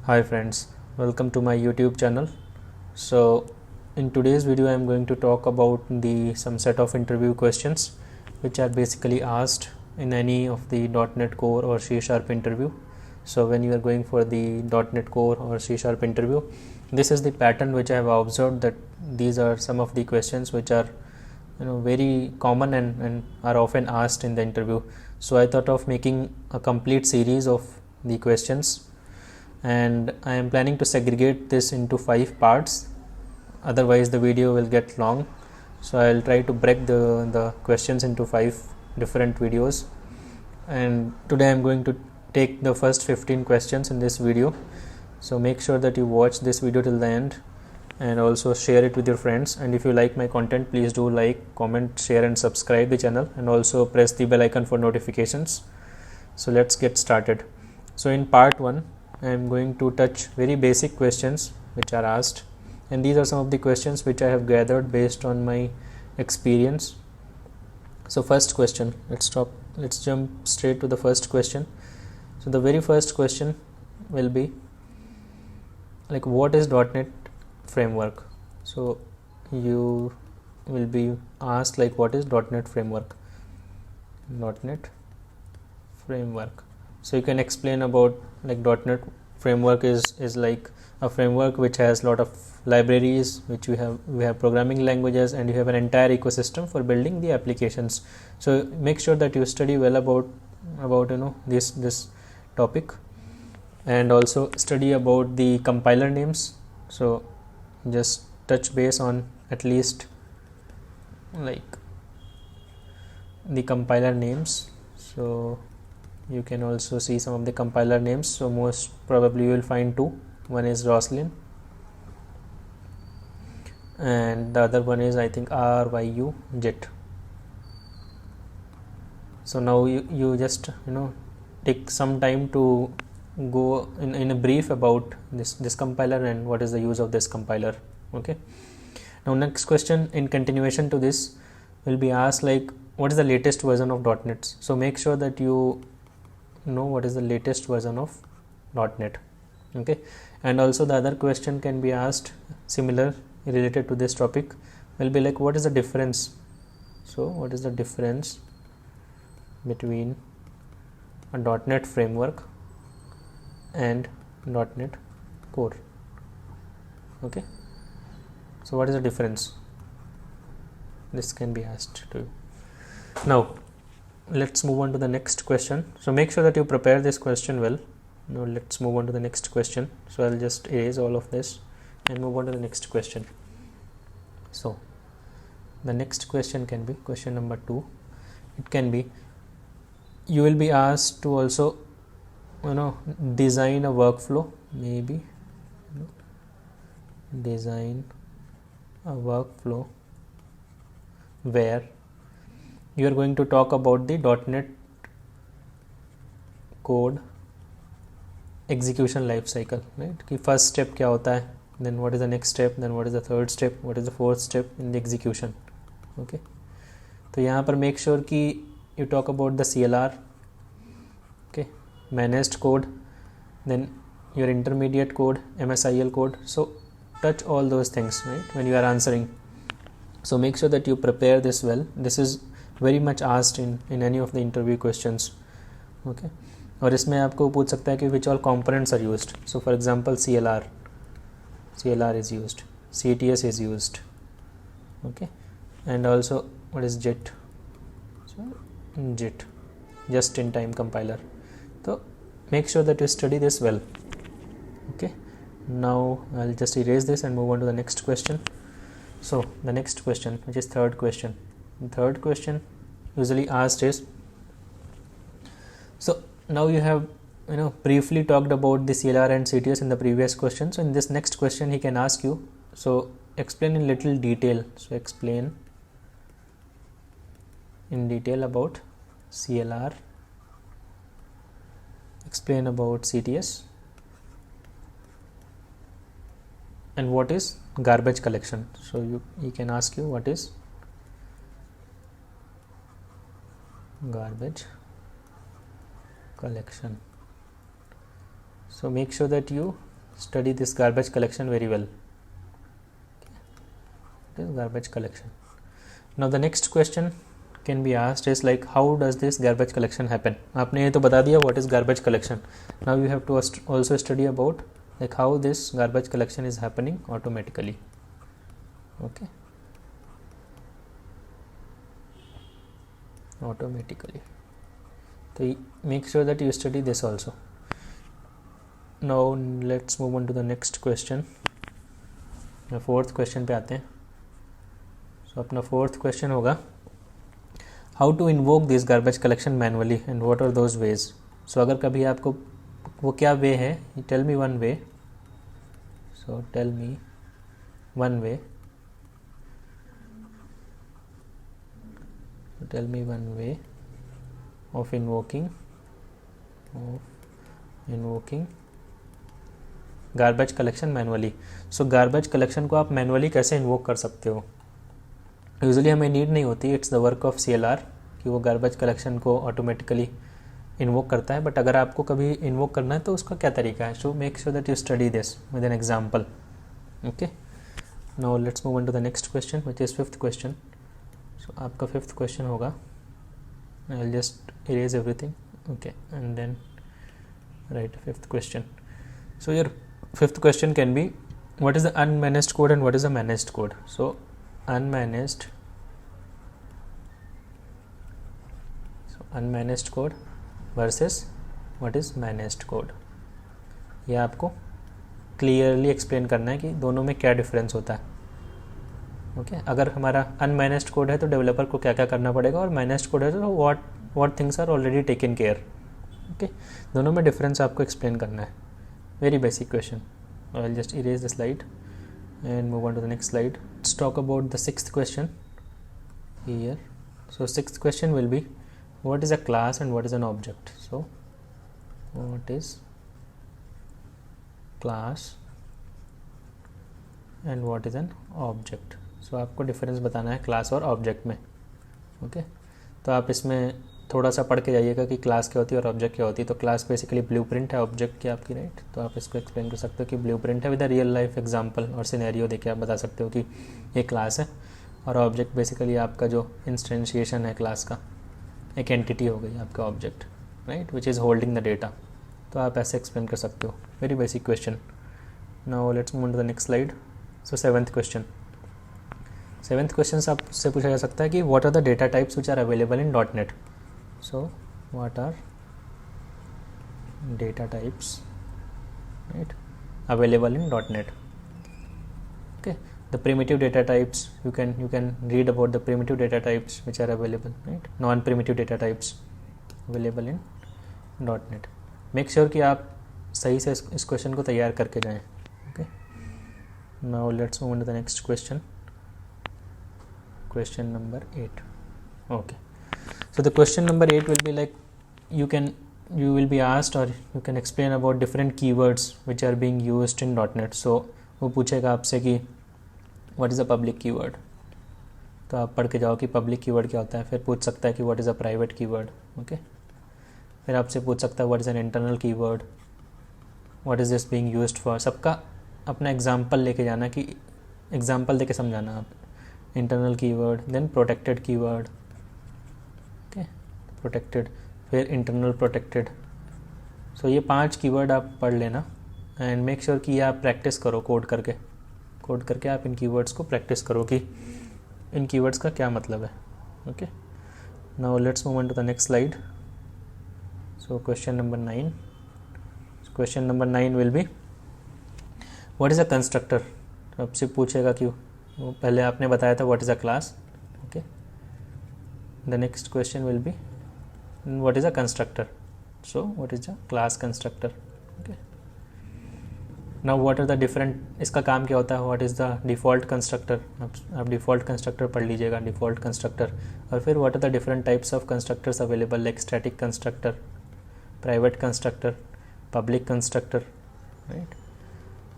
Hi friends, welcome to my YouTube channel. So in today's video I am going to talk about some set of interview questions which are basically asked in any of the .NET Core or C# interview. So when you are going for the .NET Core or C# interview, this is the pattern which I have observed, that these are some of the questions which are very common and are often asked in the interview. So I thought of making a complete series of the questions, and I am planning to segregate this into 5 parts, otherwise the video will get long. So I'll try to break the questions into 5 different videos, and today I'm going to take the first 15 questions in this video. So make sure that you watch this video till the end and also share it with your friends, and if you like my content, please do like, comment, share and subscribe the channel, and also press the bell icon for notifications. So let's get started. So in part 1 I am going to touch very basic questions which are asked, and these are some of the questions which I have gathered based on my experience. So first question, let's jump straight to the first question. So the very first question will be like, what is .NET framework? So you will be asked like, what is .NET framework? .NET framework. So you can explain about like .NET framework is like a framework which has lot of libraries, which we have programming languages, and you have an entire ecosystem for building the applications. So make sure that you study well about this topic, and also study about the compiler names. So just touch base on at least like the compiler names. So you can also see some of the compiler names. So most probably you will find 2. One is Roslyn and the other one is, I think, RYU Jet. So now you just take some time to go in a brief about this compiler and what is the use of this compiler. Okay, now next question in continuation to this will be asked like, what is the latest version of .NET? So make sure that you know what is the latest version of .NET. Okay, and also the other question can be asked similar related to this topic, will be like, what is the difference? So what is the difference between a .NET framework and .NET Core? Okay, so what is the difference? This can be asked to you. Now let's move on to the next question. So make sure that you prepare this question well. Now let's move on to the next question. So I'll just erase all of this and move on to the next question. So the next question can be question number 2. It can be, you will be asked to also design a workflow, maybe design a workflow where you are going to talk about the .NET code execution life cycle, right? कि first step क्या होता है, then what is the next step, then what is the third step, what is the fourth step in the execution. Okay, तो यहाँ पर make sure कि you talk about the CLR, okay, managed code, then your intermediate code, MSIL code. So touch all those things, right, when you are answering. So make sure that you prepare this well. This is very much asked in any of the interview questions. Okay, और इसमें आपको पूछ सकता है कि which all components are used. So for example, CLR is used, CTS is used. Okay, and also what is JIT? So JIT, just in time compiler. So make sure that you study this well. Okay, now I'll just erase this and move on to the next question. So the next question, which is third question. The third question usually asked is, so now you have briefly talked about the CLR and CTS in the previous question. So in this next question he can ask you, so explain in little detail. So explain in detail about CLR, explain about CTS, and what is garbage collection. So he can ask you, what is garbage collection. So make sure that you study this garbage collection very well. This garbage collection. Now the next question can be asked is like, how does this garbage collection happen? आपने ये तो बता दिया what is garbage collection. Now you have to also study about like how this garbage collection is happening automatically. Okay, automatically. So make sure that you study this also. Now let's move on to the next question. Fourth question पे आते हैं. So अपना fourth question होगा, how to invoke this garbage collection manually and what are those ways. So अगर कभी आपको वो क्या वे है, tell me one way. So tell me one way. Tell me one way of invoking garbage collection manually. So garbage collection को आप manually कैसे invoke कर सकते हो. यूजुअली हमें नीड नहीं होती, it's the work of CLR कि वो गार्बेज कलेक्शन को ऑटोमेटिकली इन्वोक करता है. बट अगर आपको कभी इन्वोक करना है तो उसका क्या तरीका है. So make sure that you study this with an example. Okay, now let's move on to the next question which is fifth question. So आपका फिफ्थ क्वेश्चन होगा, I will just erase everything. Okay, and then write fifth question. So your fifth question can be, what is the unmanaged code and what is the managed code. So unmanaged code versus what is managed code. ये आपको clearly explain करना है कि दोनों में क्या difference होता है. ओके, अगर हमारा अनमैनेज्ड कोड है तो डेवलपर को क्या क्या करना पड़ेगा, और मैनेज्ड कोड है तो what things are already taken care. Okay, दोनों में डिफरेंस आपको एक्सप्लेन करना है. Very basic question. I'll just erase the slide and move on to the next slide. Let's talk about the sixth question here. So sixth question will be, what is a class and what is an object. So what is class and what is an object. So आपको difference बताना है class और object में. Okay, तो आप इसमें थोड़ा सा पढ़ के जाइएगा कि क्लास क्या होती है और ऑब्जेक्ट क्या होती है. तो क्लास बेसिकली ब्लूप्रिंट है ऑब्जेक्ट की आपकी, राइट. तो आप इसको एक्सप्लेन कर सकते हो कि ब्लूप्रिंट है with a real life example और सिनेरियो देके आप बता सकते हो कि ये क्लास है, और ऑब्जेक्ट बेसिकली आपका जो इंस्टेंशिएशन है क्लास का, एक एंटिटी हो गई आपका object, right, which is holding the data. तो आप ऐसे एक्सप्लेन कर सकते हो. Very basic question. Now let's move on to the next slide. So seventh question. Seventh question से आपसे पूछा जा सकता है कि what are the data types which are available in .NET. So what are data types, right, available in .NET. Okay, the primitive data types, you can read about the primitive data types which are available, right, non-primitive data types available in .NET. Make sure कि आप सही से इस question को तैयार करके जाएं. Okay, now let's move on to the next question. Question number 8. Okay. So the question number 8 will be like, you will be asked or you can explain about different keywords which are being used in .NET. So वो पूछेगा आपसे कि what is a public keyword. तो आप पढ़ के जाओ कि public keyword क्या होता है. फिर पूछ सकता है कि what is a private keyword. Okay, फिर आपसे पूछ सकता है what is an internal keyword, what is this being used for. सबका अपना एग्जाम्पल लेके जाना कि एग्जाम्पल देके समझाना आप. Internal keyword, then protected keyword, protected, फिर इंटरनल प्रोटेक्टेड. सो ये 5 कीवर्ड आप पढ़ लेना एंड मेक श्योर कि आप प्रैक्टिस करो कोड करके आप इन कीवर्ड्स को प्रैक्टिस करो कि इन कीवर्ड्स का क्या मतलब है. Okay, now let's move on to the next slide. So question number 9. Question number 9 will be, what is a constructor. आपसे पूछेगा कि वो पहले आपने बताया था what is a class. Okay, the next question will be, what is a constructor. So what is a class constructor. Okay, now what are the different, इसका काम क्या होता है, what is the default constructor. आप default constructor पढ़ लीजिएगा, default constructor. और फिर what are the different types of constructors available, like static constructor, private constructor, public constructor, right,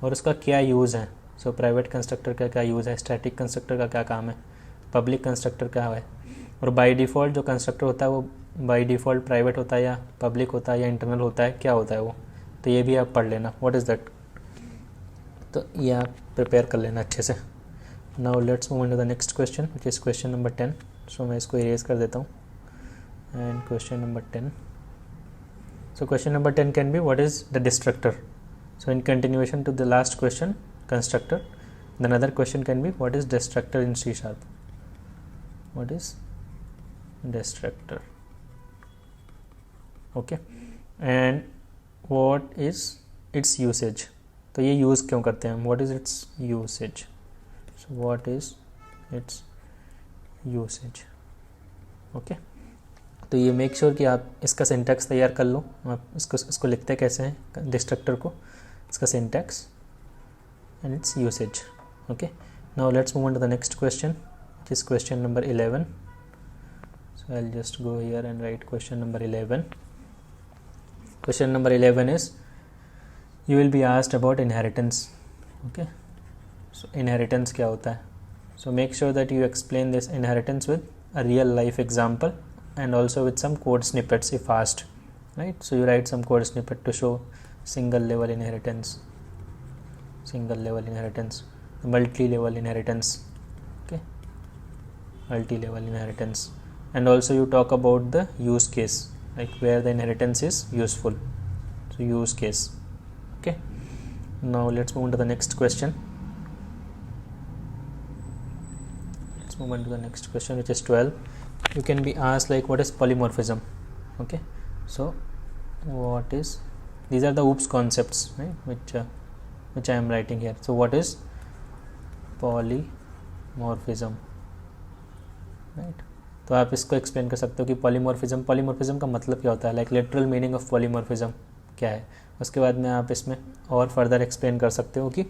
और उसका क्या यूज़ है. so private constructor का क्या यूज़ है, static constructor का क्या काम है, public constructor क्या है, और बाई डिफ़ॉल्ट जो कंस्ट्रक्टर होता है वो बाई डिफ़ॉल्ट प्राइवेट होता है या पब्लिक होता है या इंटरनल होता है, क्या होता है वो. तो ये भी आप पढ़ लेना, व्हाट इज़ दैट. तो ये आप प्रिपेयर कर लेना अच्छे से. Now let's move on to the next question which is question number 10. So मैं इसको इरेज कर देता हूँ. And question number 10. So question number 10 can be what is the destructor. So in continuation to the last question, constructor, the another question can be what is destructor in C sharp. What is destructor? Okay, and what is its usage. तो ये use क्यों करते हैं हम, what is its usage. So what is its usage. Okay, तो ये make sure कि आप इसका सिंटैक्स तैयार कर लो. आप इसको लिखते कैसे हैं डिस्ट्रक्टर को, इसका syntax and its usage. Okay, now let's move on to the next question which is question number 11. So I will just go here and write question number 11. Question number 11 is you will be asked about inheritance. Okay, so inheritance क्या होता है. So make sure that you explain this inheritance with a real life example and also with some code snippets if asked, right? So you write some code snippet to show single level inheritance, multi level inheritance. Okay, multi level inheritance, and also you talk about the use case, like where the inheritance is useful. So use case. Okay, now let's move on to the next question. Let's move on to the next question which is 12. You can be asked like what is polymorphism. Okay, so what is, these are the OOPS concepts, right, which I am writing here. So what is polymorphism, right? तो आप इसको explain कर सकते हो कि polymorphism का मतलब क्या होता है, like literal meaning of polymorphism क्या है. उसके बाद में आप इसमें और फर्दर एक्सप्लेन कर सकते हो कि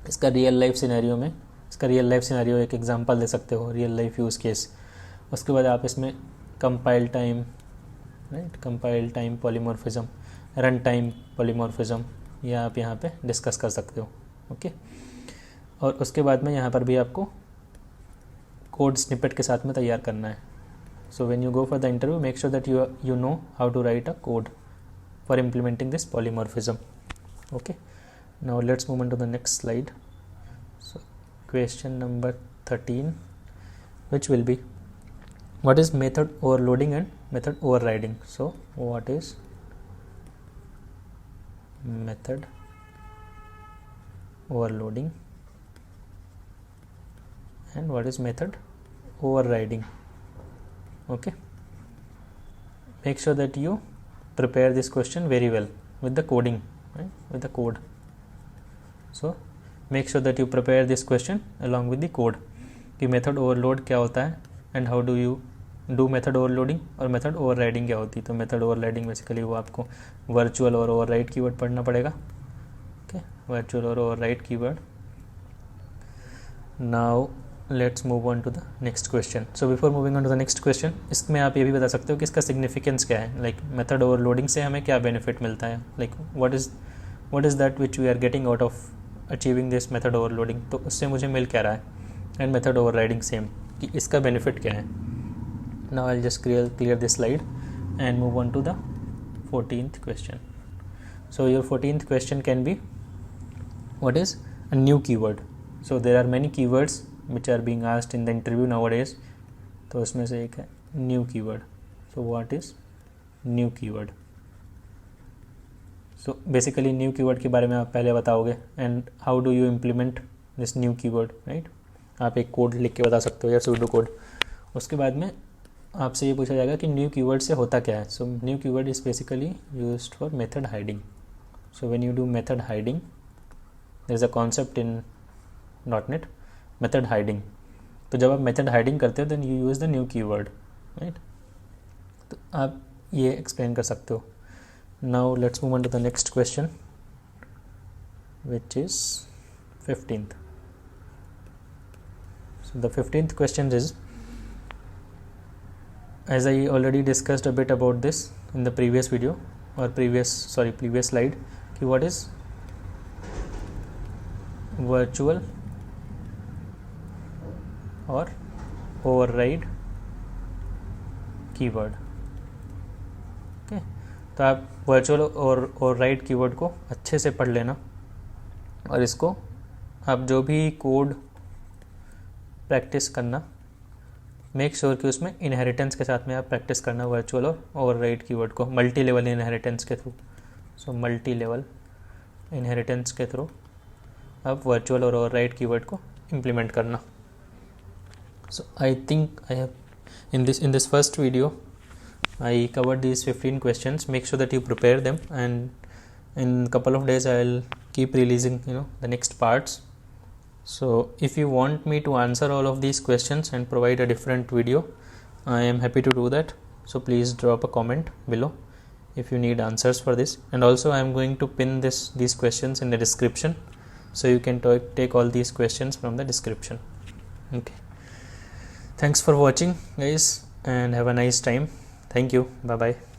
इसका रियल लाइफ सिनेरियो एक एग्जांपल दे सकते हो, रियल लाइफ यूज़ केस. उसके बाद आप इसमें compile time polymorphism, run time polymorphism, ये आप यहाँ पे डिस्कस कर सकते हो. ओके, और उसके बाद में यहाँ पर भी आपको कोड स्निपेट के साथ में तैयार करना है. So when you go for the interview make sure that you know how to write a code for implementing this polymorphism. Okay, now let's move on to the next slide. So question number 13 which will be what is method overloading and method overriding. So what is method overloading and what is method overriding. Okay, make sure that you prepare this question very well with the coding, right, with the code. So make sure that you prepare this question along with the code कि method overload क्या होता है and how do you do method overloading और method overriding क्या होती है. तो method overriding basically वो आपको वर्चुअल और ओवरराइड कीवर्ड पढ़ना पड़ेगा. ओके, वर्चुअल और override keyword. Now let's move on to the next question. So before moving on to the next question, इसमें आप ये भी बता सकते हो कि इसका सिग्निफिकेंस क्या है, लाइक मेथड ओवरलोडिंग से हमें क्या बेनिफिट मिलता है, like what is that which we are getting out of achieving this method overloading. तो उससे मुझे मिल क्या रहा है, एंड मेथड ओवरराइडिंग सेम, कि इसका बेनिफिट क्या है. Now I will just clear this slide and move on to the 14th question. So your 14th question can be what is a new keyword. So there are many keywords which are being asked in the interview nowadays. तो उसमें से एक है new keyword. So what is new keyword. So basically new keyword के बारे में आप पहले बताओगे and how do you implement this new keyword, right. आप एक कोड लिख के बता सकते हो या सूडो कोड. उसके बाद में आपसे ये पूछा जाएगा कि न्यू कीवर्ड से होता क्या है. So new keyword is basically used for method hiding. So when you do method hiding there is a concept in .NET method hiding. तो जब आप मेथड हाइडिंग करते हो then you use the new keyword, right. तो आप ये explain कर सकते हो. Now let's move on to the next question which is 15th. The 15th question is, as I already discussed a bit about this in the previous video or previous slide, कि what is virtual or override keyword. Okay, तो आप virtual और override keyword को अच्छे से पढ़ लेना और इसको आप जो भी कोड प्रैक्टिस करना, मेक श्योर कि उसमें इनहेरिटेंस के साथ में आप प्रैक्टिस करना वर्चुअल और ओवरराइड कीवर्ड को मल्टी लेवल इनहेरिटेंस के through. So multi level inheritance के थ्रू आप वर्चुअल और ओवरराइड कीवर्ड को इम्प्लीमेंट करना। So I think I have in this first video I covered these 15 questions. Make sure that you prepare them, and in couple of days I'll keep releasing the next parts. So if you want me to answer all of these questions and provide a different video, I am happy to do that. So please drop a comment below if you need answers for this, and also I am going to pin these questions in the description, so you can take all these questions from the description. Okay, thanks for watching guys, and have a nice time. Thank you. Bye bye.